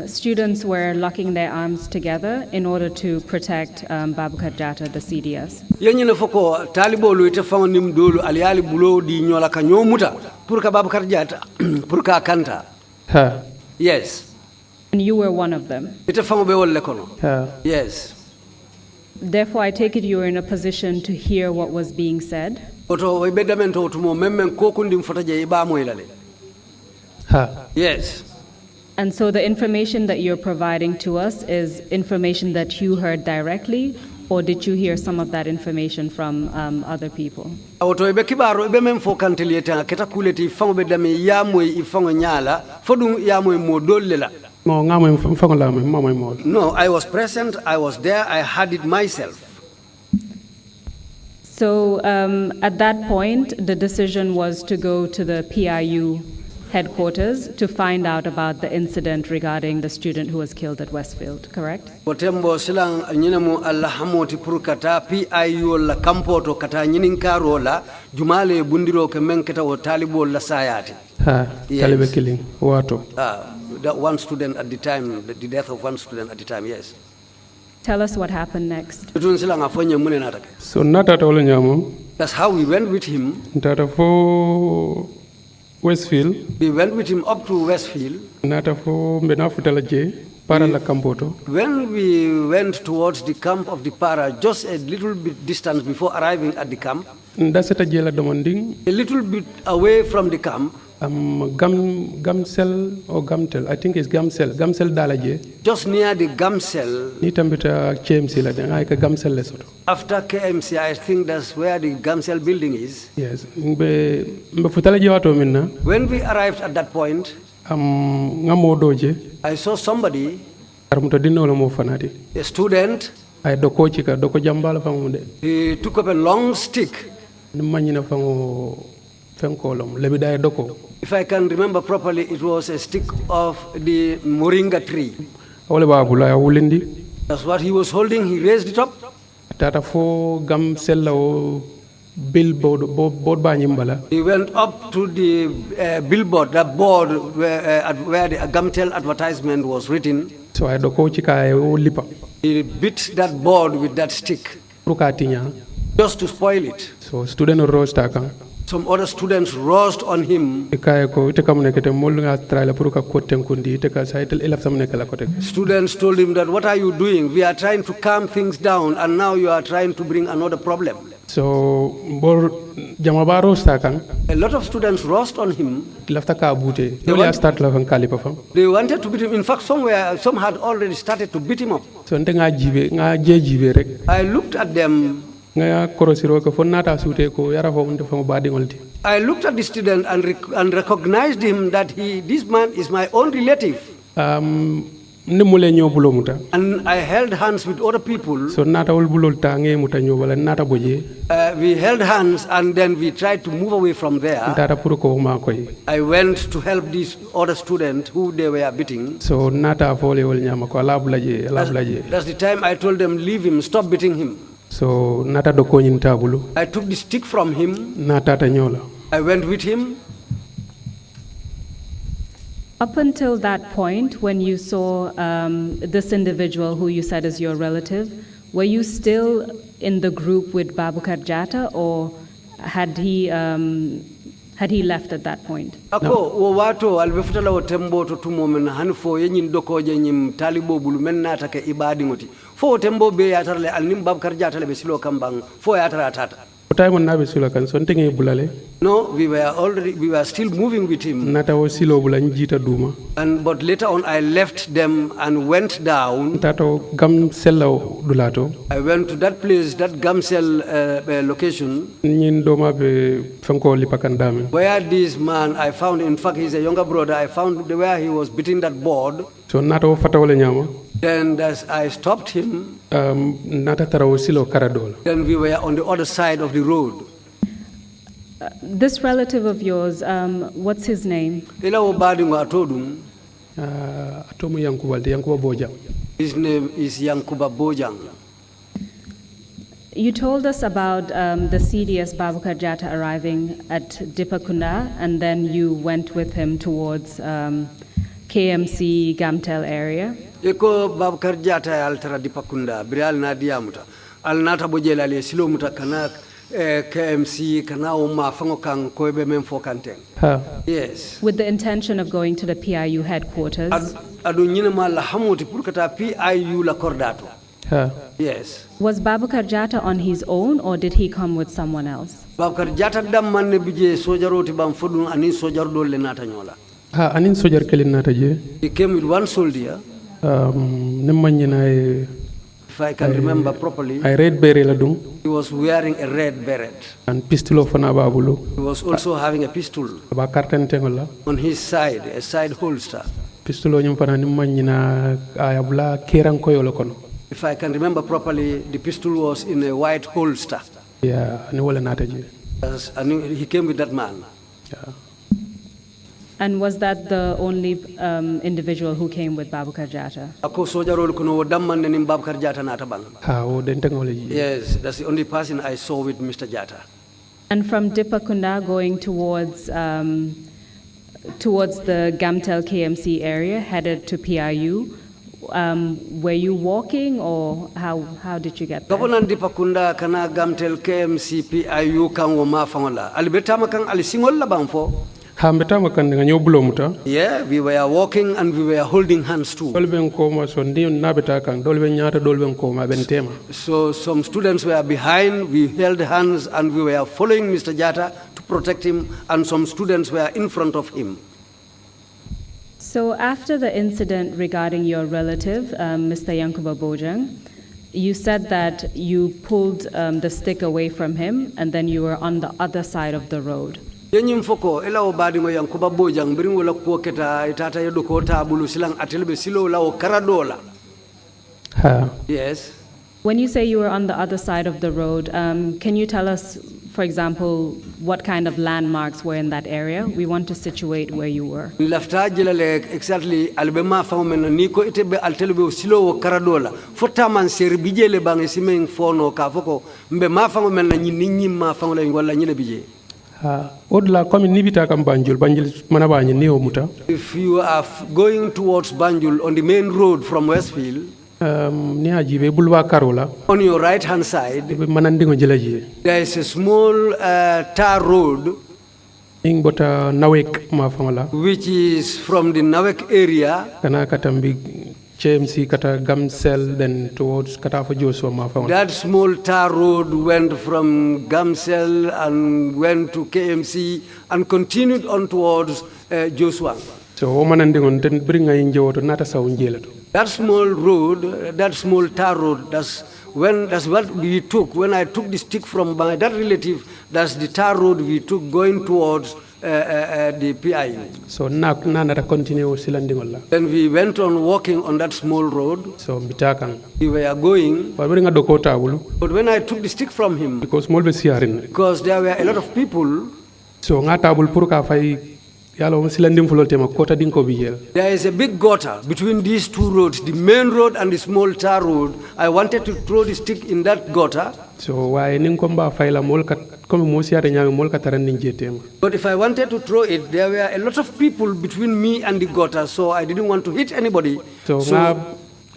students were locking their arms together in order to protect Babukar Jatta, the CDS. Yenyine foko talibo lu ite fango nim dolu aliali bulo di nyola ka nyomuta pour ka Babukar Jatta pour ka kanta. Ha. Yes. And you were one of them. Ite fango be wolle kono. Ha. Yes. Therefore, I take it you were in a position to hear what was being said. Oto we bedamento tumo memmen kokundi mfota je iba moylale. Yes. And so the information that you're providing to us is information that you heard directly, or did you hear some of that information from other people? Auto ebe kibaro ebe memfo kantelieta keta kuleti fango bedame yamwe ifango nyala fodum yamwe modolela. No, I was present, I was there, I had it myself. So at that point, the decision was to go to the PIU headquarters to find out about the incident regarding the student who was killed at Westfield, correct? Potembo silang nyinemu allahamoti purkata PIU la kampoto kata nyininkaro la jumale bundiro ke menketa o talibo la sayati. Talibo killing. Wato. That one student at the time, the death of one student at the time, yes. Tell us what happened next. So not at all nyamo. That's how we went with him. Tata for Westfield. We went with him up to Westfield. Nata for Benafutalaje, para la Campoto. When we went towards the camp of the para, just a little bit distance before arriving at the camp, that's a jela demanding. A little bit away from the camp. Gamsel or Gamtel, I think it's Gamsel Dalaje. Just near the Gamsel. Nitambita KMC la den aika Gamsel lesoto. After KMC, I think that's where the Gamsel building is. Yes. Mbe futalaje wato minna. When we arrived at that point, I saw somebody, a student. He took up a long stick. If I can remember properly, it was a stick of the moringa tree. That's what he was holding. He raised it up. He went up to the billboard, that board where the Gamtel advertisement was written. So I He beat that board with that stick just to spoil it. So student rose. Some other students rushed on him. Students told him that, what are you doing? We are trying to calm things down, and now you are trying to bring another problem. So a lot of students rushed on him. They wanted to beat him. In fact, some had already started to beat him up. I looked at them. I looked at the student and recognized him that this man is my own relative. And I held hands with other people. We held hands and then we tried to move away from there. I went to help this other student who they were beating. That's the time I told them, leave him, stop beating him. So I took the stick from him. I went with him. Up until that point, when you saw this individual who you said is your relative, were you still in the group with Babukar Jatta, or had he left at that point? time on nabe sula kan son tenge bulale. No, we were still moving with him. Nata wo silo bulan jita duma. But later on, I left them and went down. Tato gam sello dulato. I went to that place, that Gamsel location. Nyin doma be fanko lipakandame. Where this man, I found, in fact, he's a younger brother. I found where he was beating that board. So nato fatawole nyama. Then as I stopped him. Nata tarawo silo karadol. Then we were on the other side of the road. This relative of yours, what's his name? His name is Yankuba Bojang. You told us about the CDS Babukar Jatta arriving at Dipakunda, and then you went with him towards KMC Gamtel area. Eko Babukar Jatta altera Dipakunda, Brial Nadiamuta, Alnata Bojela Silomuta Kanak. KMC kanao mafango kang koebe memfo kanteng. Yes. With the intention of going to the PIU headquarters. Adu nyina ma la hamuti purkata PIU la kordato. Yes. Was Babukar Jatta on his own or did he come with someone else? Babukar Jatta dam manne bije sojaroti bam fodun anin sojar dole nata nyola. Anin sojar kelin nata je. He came with one soldier. If I can remember properly, I red beret la dung. He was wearing a red beret. And pistol fana babulu. He was also having a pistol on his side, a side holster. Pistolo nyum fana nimanyina ayabla keran koyolo kono. If I can remember properly, the pistol was in a white holster. Yeah, ni wala nataje. And he came with that man. Yeah. And was that the only individual who came with Babukar Jatta? Yes, that's the only person I saw with Mr. Jatta. And from Dipakunda going towards the Gamtel KMC area, headed to PIU, were you walking or how did you get there? Governor Dipakunda kana Gamtel KMC PIU kan wo ma fangola. Albetama kan alisingola bamfo. Yeah, we were walking and we were holding hands too. So some students were behind, we held hands and we were following Mr. Jatta to protect him, and some students were in front of him. So after the incident regarding your relative, Mr. Yankuba Bojang, you said that you pulled the stick away from him and then you were on the other side of the road. Yenyim foko ela obadi ngo Yankuba Bojang biringo la kuoketa itata yedo ko tabulu silang atelbe silo la o karadola. Yes. When you say you were on the other side of the road, can you tell us, for example, what kind of landmarks were in that area? We want to situate where you were. Lafta jilale exactly albema famena niko itebe altelbe silo o karadola. Fota man ser bijele bang simeng fono ka foko mbe ma famena nyinyi ma famola ngola nyine bije. If you are going towards Banjul on the main road from Westfield, on your right hand side, there is a small tar road which is from the Nawek area. KMC kata Gamsel, then towards Katafo Joshua. That small tar road went from Gamsel and went to KMC and continued on towards Joshua. So that small road, that small tar road, that's what we took. When I took the stick from that relative, that's the tar road we took going towards the PIU. So then we went on walking on that small road. So we were going. But when I took the stick from him, because there were a lot of people. So there is a big gutter between these two roads, the main road and the small tar road. I wanted to throw the stick in that gutter. So but if I wanted to throw it, there were a lot of people between me and the gutter, so I didn't want to hit anybody. So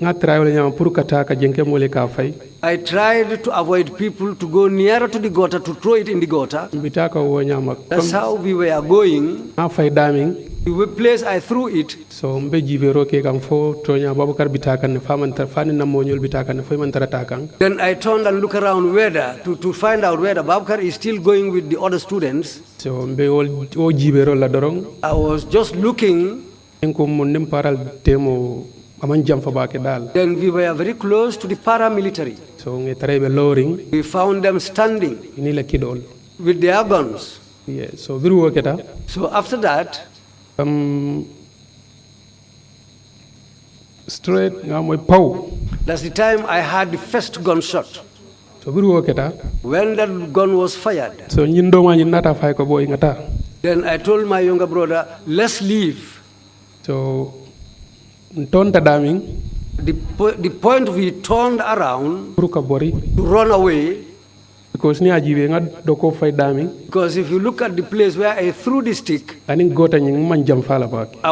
nga try wala nyama pour kata ka jenke mole ka fay. I tried to avoid people to go nearer to the gutter to throw it in the gutter. Bitaka wo nyama. That's how we were going. Nga fay daming. The place I threw it. So mbe jibero ke kam fo tonya Abubakar bitaka ne famantar fani na monyol bitaka ne fay man tarakang. Then I turned and looked around whether to find out whether Abubakar is still going with the other students. So mbe o jibero la dorong. I was just looking. Enko mon paral temo aman jam fa baake dal. Then we were very close to the paramilitary. So nge tarebe lowering. We found them standing. Ini la kidol. With their guns. Yeah. So viru keta. So after that. Straight nga moy pow. That's the time I had the first gunshot. So viru keta. When that gun was fired. So nyindo ma nyinata fay ko boy ngata. Then I told my younger brother, let's leave. So tonta daming. The point we turned around to run away. Because if you look at the place where I threw the stick, I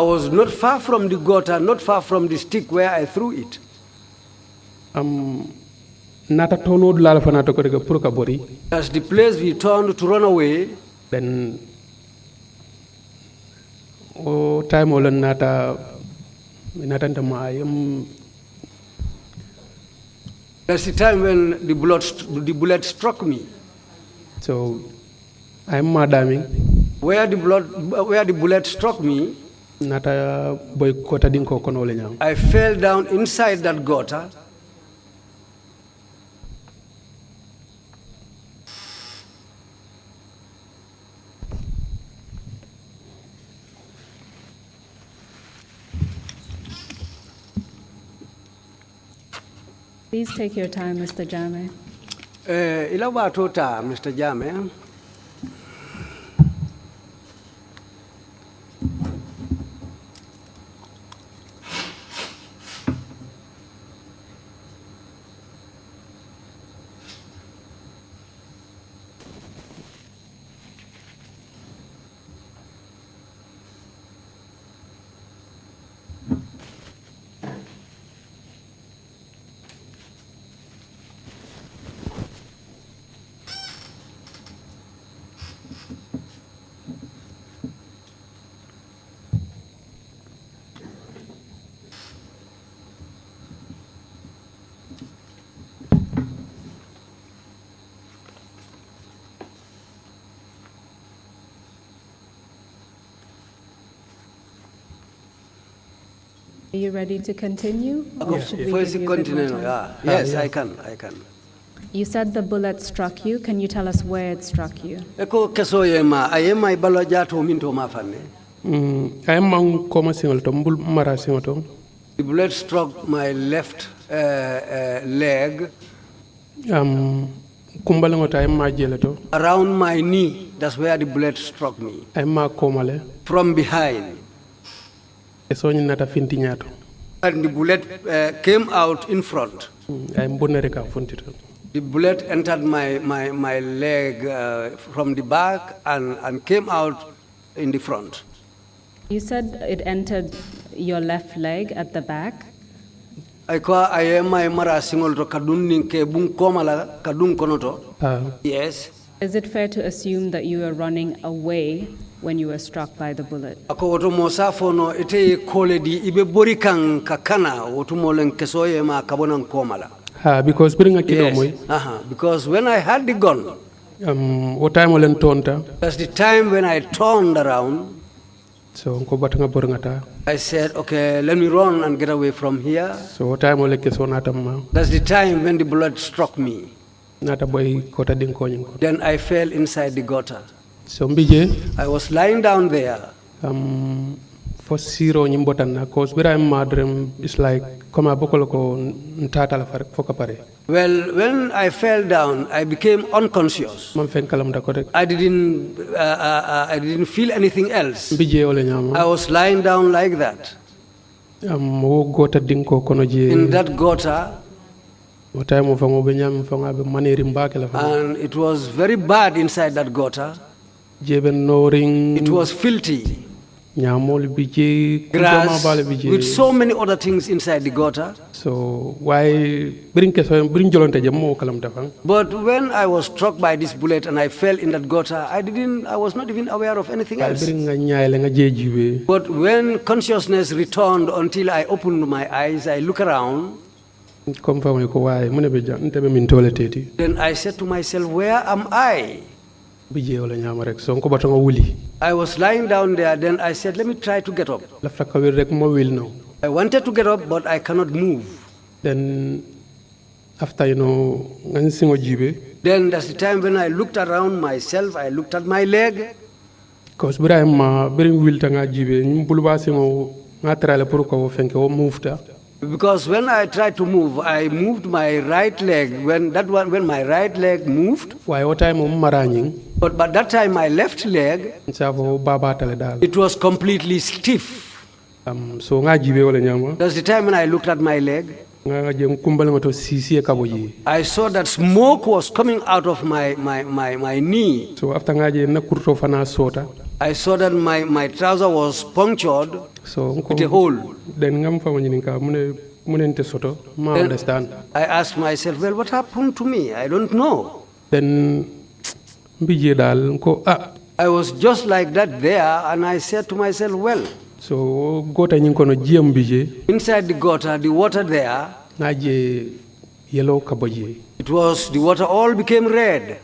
was not far from the gutter, not far from the stick where I threw it. That's the place we turned to run away. Then time that's the time when the bullet struck me. So I'm madaming. Where the bullet struck me, I fell down inside that gutter. Please take your time, Mr. Jammeh. Ilawa tota, Mr. Jammeh. Are you ready to continue? Yes, yes, I can. You said the bullet struck you. Can you tell us where it struck you? The bullet struck my left leg. Around my knee, that's where the bullet struck me. From behind. And the bullet came out in front. The bullet entered my leg from the back and came out in the front. You said it entered your left leg at the back? Yes. Is it fair to assume that you were running away when you were struck by the bullet? Because because when I had the gun, that's the time when I turned around. So I said, okay, let me run and get away from here. So that's the time when the bullet struck me. Then I fell inside the gutter. So I was lying down there. For zero cause it's like Well, when I fell down, I became unconscious. I didn't feel anything else. I was lying down like that. In that gutter. And it was very bad inside that gutter. It was filthy. grass with so many other things inside the gutter. So why bring jolonte jamo kalam tafang? But when I was struck by this bullet and I fell in that gutter, I was not even aware of anything else. But when consciousness returned until I opened my eyes, I look around. Then I said to myself, where am I? I was lying down there, then I said, let me try to get up. I wanted to get up, but I cannot move. Then after, then that's the time when I looked around myself, I looked at my leg. Because when I tried to move, I moved my right leg. When my right leg moved, but by that time my left leg, it was completely stiff. So that's the time when I looked at my leg. I saw that smoke was coming out of my knee. So after I saw that my trouser was punctured with a hole. Then understand. I asked myself, well, what happened to me? I don't know. Then I was just like that there, and I said to myself, well, so inside the gutter, the water there, yellow it was, the water all became red.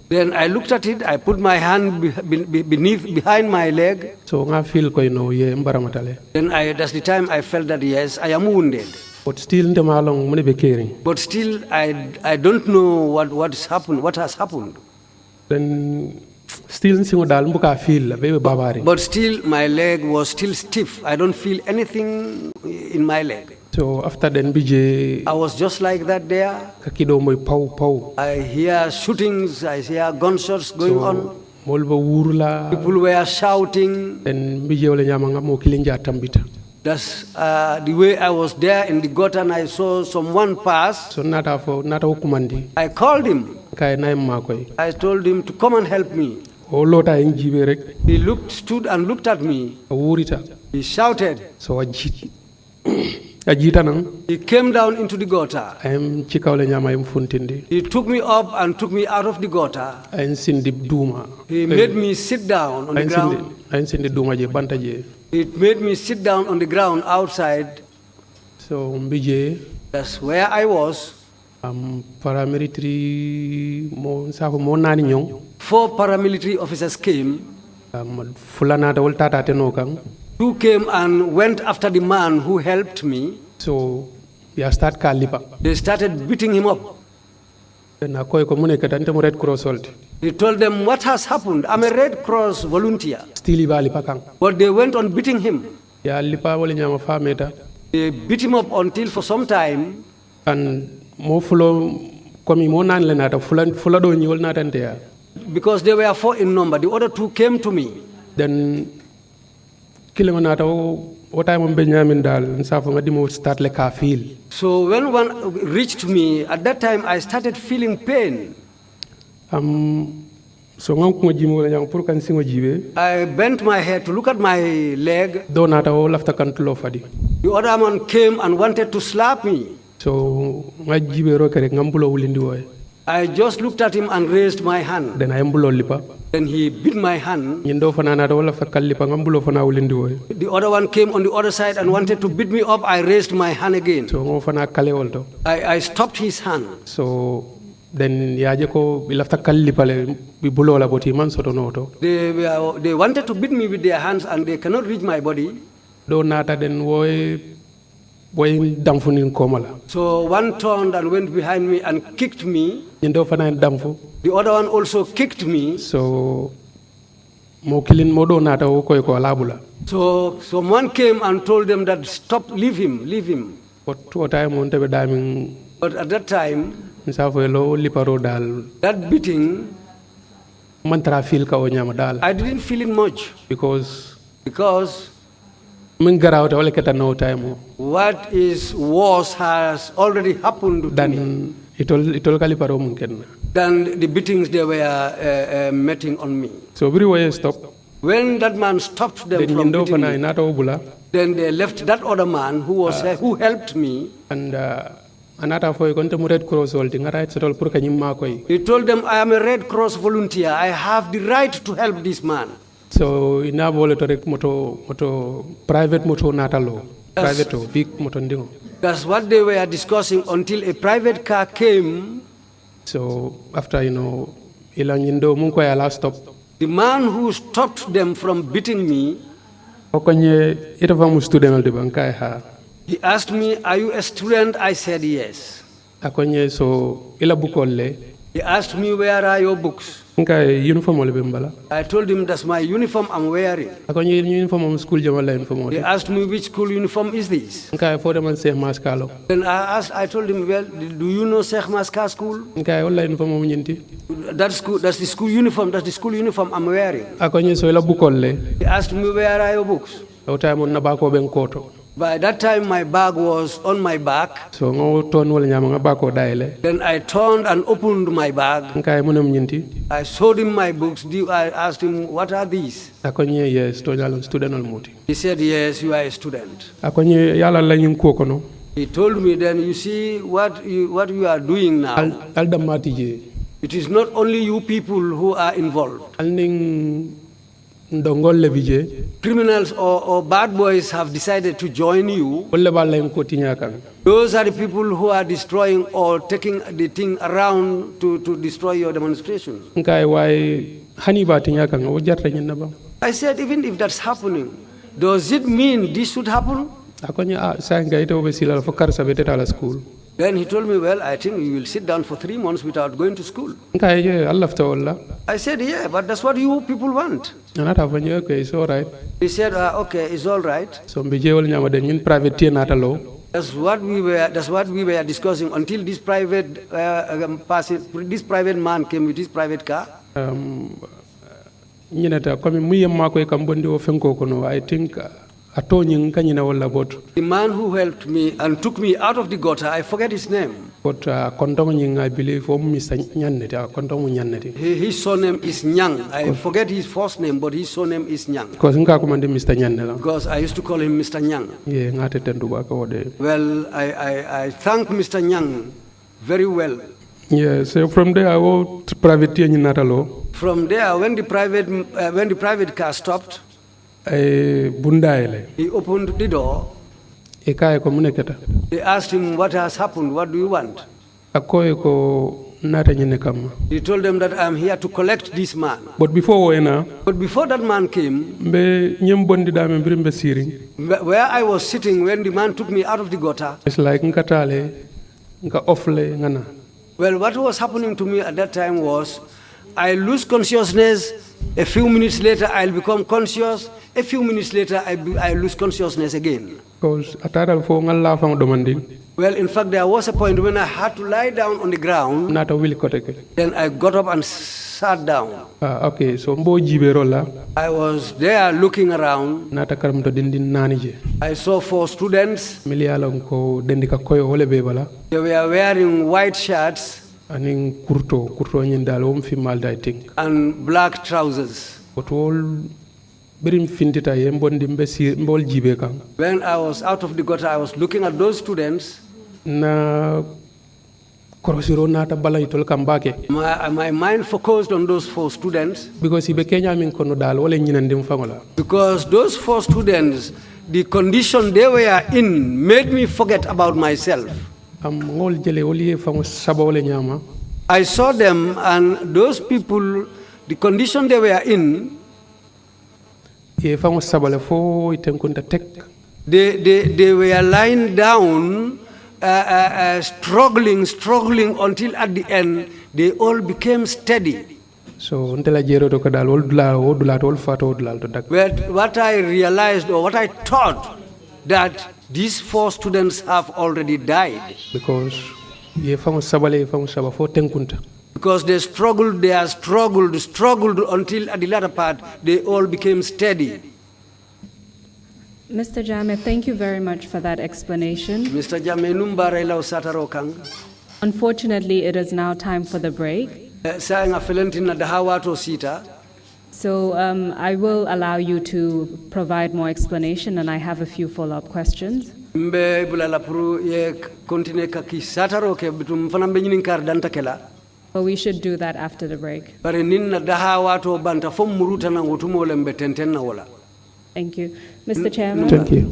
Then I looked at it, I put my hand behind my leg. So that's the time I felt that, yes, I am wounded. But still, I don't know what has happened. Then still, but still, my leg was still stiff. I don't feel anything in my leg. So after then, I was just like that there. I hear shootings, I hear gunshots going on. People were shouting. That's the way I was there in the gutter and I saw someone pass. So I called him. I told him to come and help me. He stood and looked at me. He shouted. So he came down into the gutter. He took me up and took me out of the gutter. He made me sit down on the ground. He made me sit down on the ground outside. So that's where I was. Paramilitary 4 paramilitary officers came. 2 came and went after the man who helped me. So they started beating him up. He told them, what has happened? I'm a Red Cross volunteer. But they went on beating him. They beat him up until for some time. And because they were 4 in number, the other 2 came to me. Then so when one reached me, at that time I started feeling pain. So I bent my head to look at my leg. The other man came and wanted to slap me. So I just looked at him and raised my hand. Then he beat my hand. The other one came on the other side and wanted to beat me up. I raised my hand again. I stopped his hand. So then they wanted to beat me with their hands and they cannot reach my body. So one turned and went behind me and kicked me. The other one also kicked me. So someone came and told them that stop, leave him. But at that time, that beating, I didn't feel it much. Because min garawta wala keta no time What is worse has already happened to me dan itol kaliparo mun kenna than the beatings they were meting on me. so bri way stop When that man stopped them then from yindo beating fana me, inata obula then they left that other man who helped me. and anata foy konte mu red cross holti ngara setol pour kanyim koy He told them, I am a Red Cross volunteer. I have the right to help this man. so ina bole to rek moto private moto natalo private to big moto ndingo That's what they were discussing until a private car came. so after ila nyindo mun ko ala stop The man who stopped them from beating me, okonye ita famu student de bankai ha he asked me, are you a student? I said yes. akonye so ila bukolle He asked me, where are your books? nkai uniform ole bembala I told him, that's my uniform I'm wearing. akonye uniform am school jamala uniform He ole asked me, which school uniform is this? nkai fode man se maskalo Then I told him, well, do you know Sheikh Maska school? nkai wala uniform am nyinti That's the school uniform I'm wearing. akonye so ila bukolle He asked me, where are your books? o time on nabako ben koto By that time, my bag was on my back. so ngo ton wala nyama ngabako daile Then I turned and opened my bag. nkai munam nyinti I showed him my books. I asked him, what are these? akonye yes to nyalo student ol muti He said, yes, you are a student. akonye yala la nyin ko kono He told me, then you see what you are doing now. al damati je It is not only you people who are involved. al ning ndongol le bije Criminals or bad boys have decided to join you. wala bala en ko tinyakan Those are the people who are destroying or taking the thing around to destroy your demonstrations. nkai way hani ba tinyakan o jarta nyin ba I said, even if that's happening, does it mean this should happen? akonye sa ngai to be silal fo karsa be tala school Then he told me, well, I think you will sit down for 3 months without going to school. nkai je allah ta wala I said, yeah, but that's what you people want. anata fanyo okay so right He said, okay, it's all right. so mbe je wala nyama den nyin private tie natalo That's what we were discussing until this private man came with his private car. nyinata comme muyem mako e kam bondi o fenko kono I think atoni kanyina wala bot The man who helped me and took me out of the gutter, I forget his name. but kondong nying I believe o Mr. Nyanneti kondong nyanneti His surname is Nyang. I forget his first name, but his surname is Nyang. because nka ko mande Mr. Nyannela Because I used to call him Mr. Nyang. ye ngate tendu ba ko de Well, I thank Mr. Nyang very well. yeah so from there I go to private tie natalo From there, when the private car stopped, bundaile he opened the door. e kay ko muneketa They asked him, what has happened? What do you want? akoy ko nata nyine kam He told them that I'm here to collect this man. but before wena But before that man came, be nyem bondi da me birimbe siri where I was sitting when the man took me out of the gutter, it's like nkatale nka offle ngana well, what was happening to me at that time was I lose consciousness. A few minutes later, I'll become conscious. A few minutes later, I lose consciousness again. because atadal fo ngalla fam domanding Well, in fact, there was a point when I had to lie down on the ground. nata wili koteke Then I got up and sat down. okay so mbo jibero la I was there looking around. nata karam to dindin nani je I saw 4 students. miliyalon ko dendika koyo wole be bala They were wearing white shirts anin kurto nyin dal wom fi malda I think and black trousers. but wol birim findita ye mbondi mbol jibe kan When I was out of the gutter, I was looking at those students. na korosiro nata bala itol kambake My mind focused on those 4 students because ibe kenya min kono dal wala nyinandim fangola because those 4 students, the condition they were in made me forget about myself. am ngol jele woli fango saba wala nyama I saw them and those people, the condition they were in, e fango saba le fo itenkunta tek they were lying down, struggling until at the end they all became steady. so ntela jero to kadal wol dula to fato dulal to dak But what I realized or what I thought that these 4 students have already died because ye fango saba fo tenkunta because they struggled until at the latter part they all became steady. Mr. Jammeh, thank you very much for that explanation. Mr. Jammeh numbara ila usataro kang. Unfortunately, it is now time for the break. Sa nga felentina dahawato sita. So I will allow you to provide more explanation, and I have a few follow-up questions. Mbe bulala puru ye continue kaki sataro ke bitum fana be nyinin kar danta kela. But we should do that after the break. Bare ninna dahawato banta fom muruta na ngutumo lembe tenten na wala. Thank you. Mr. Chairman? Thank you.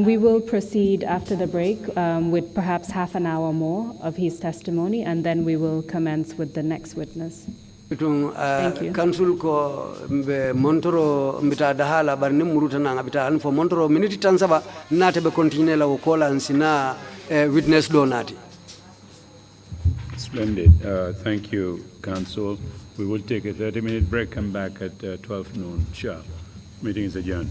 We will proceed after the break with perhaps half an hour more of his testimony, and then we will commence with the next witness. Thank you. Council ko mbe montoro mbita dahala bar nim muruta na ngabita an fo montoro minute tansaba nate be continue la kola ansina witness do nati. Splendid. Thank you, Council. We will take a 30-minute break, come back at 12 noon sharp. Meeting is adjourned.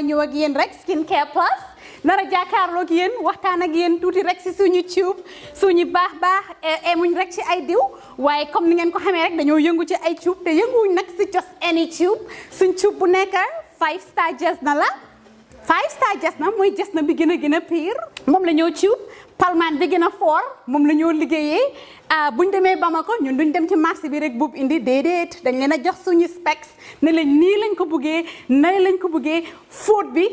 ñoo ak yeen rek skincare plus nara jàkkaarloo ak yeen waxtaan ak yeen tuuti rek ci suñu tube suñu baax emuñ rek ci ay diw waaye comme ni ngeen ko xamee rek dañoo yëngu ci ay tube te yënguwuñ nag ci just any tube suñ tube bu nekk 5-star jesna la 5-star jesna mooy jesna bi gën a pire moom la ñoo tube palmaan bi gën a fort moom la ñoo liggéeyee buñ demee Bamako ñun duñ dem ci marché bi rek buub indi déedéet dañ leen a jox suñu specs ne leen nii lañ ko bëggee nay lañ ko bëggee fóot bi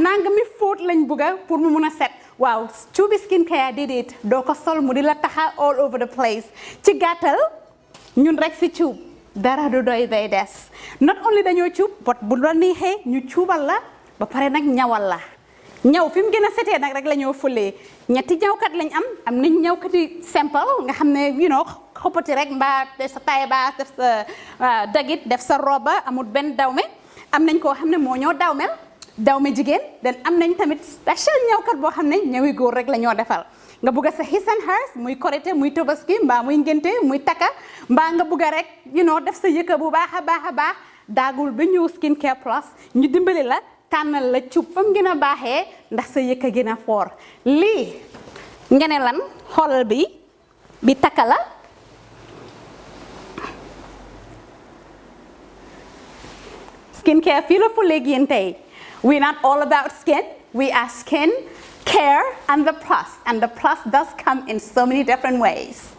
nangami fóot lañ bëgga pour mu mun a set waaw cuubi skincare déedéet doo ko sol mu di la taxa all over the place ci gàttal ñun rek si cuub dara du doy day des not only dañoo cuub but bu la neexee ñu cuubal la ba pare nag ñawal la ñaw fi mu gën a setee nag rek la ñoo fulee ñetti ñawkat lañ am nañ ñawkati simple nga xam ne xoppati rek mbaa def sa taille basse def sa dagit def sa roba amul benn dawme am nañ koo xam ne moo ñoo dawme jigéen den am nañ tamit special ñawkat boo xam ne ñawi góor rek la ñoo defal nga bugg a sa his and hers muy korité muy tobaski mbaa muy ngénte muy takka mbaa nga bugg a rek def sa yëkka bu baax a baax daagul ba ñëw skincare plus ñu dimbali la tànnal la cuub fam gën a baaxee ndax sa yëkka gën a foor lii nga ne lan xoolal bi takka la skincare fii la fu léegi yéen tey we're not all about skin we are skin care and the plus does come in so many different ways.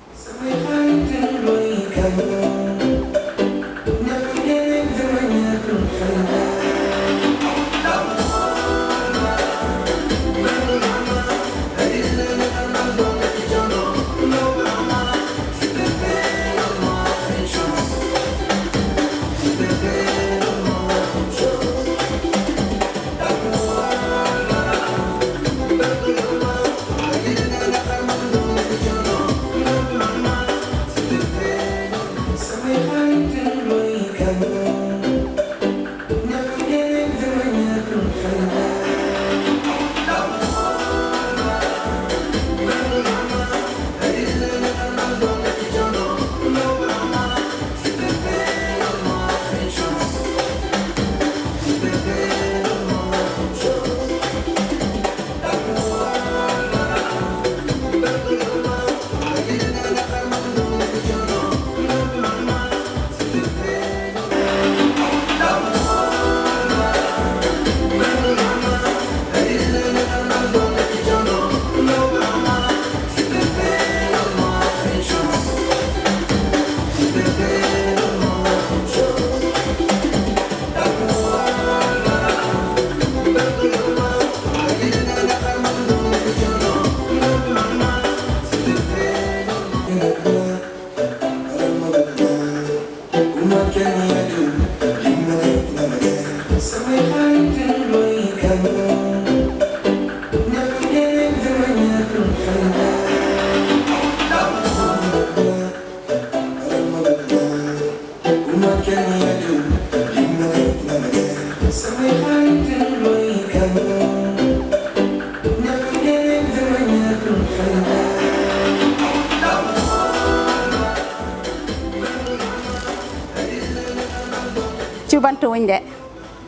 Cubantu wuñ de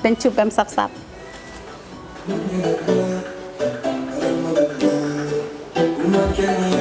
dañ cubam sap-sap Uma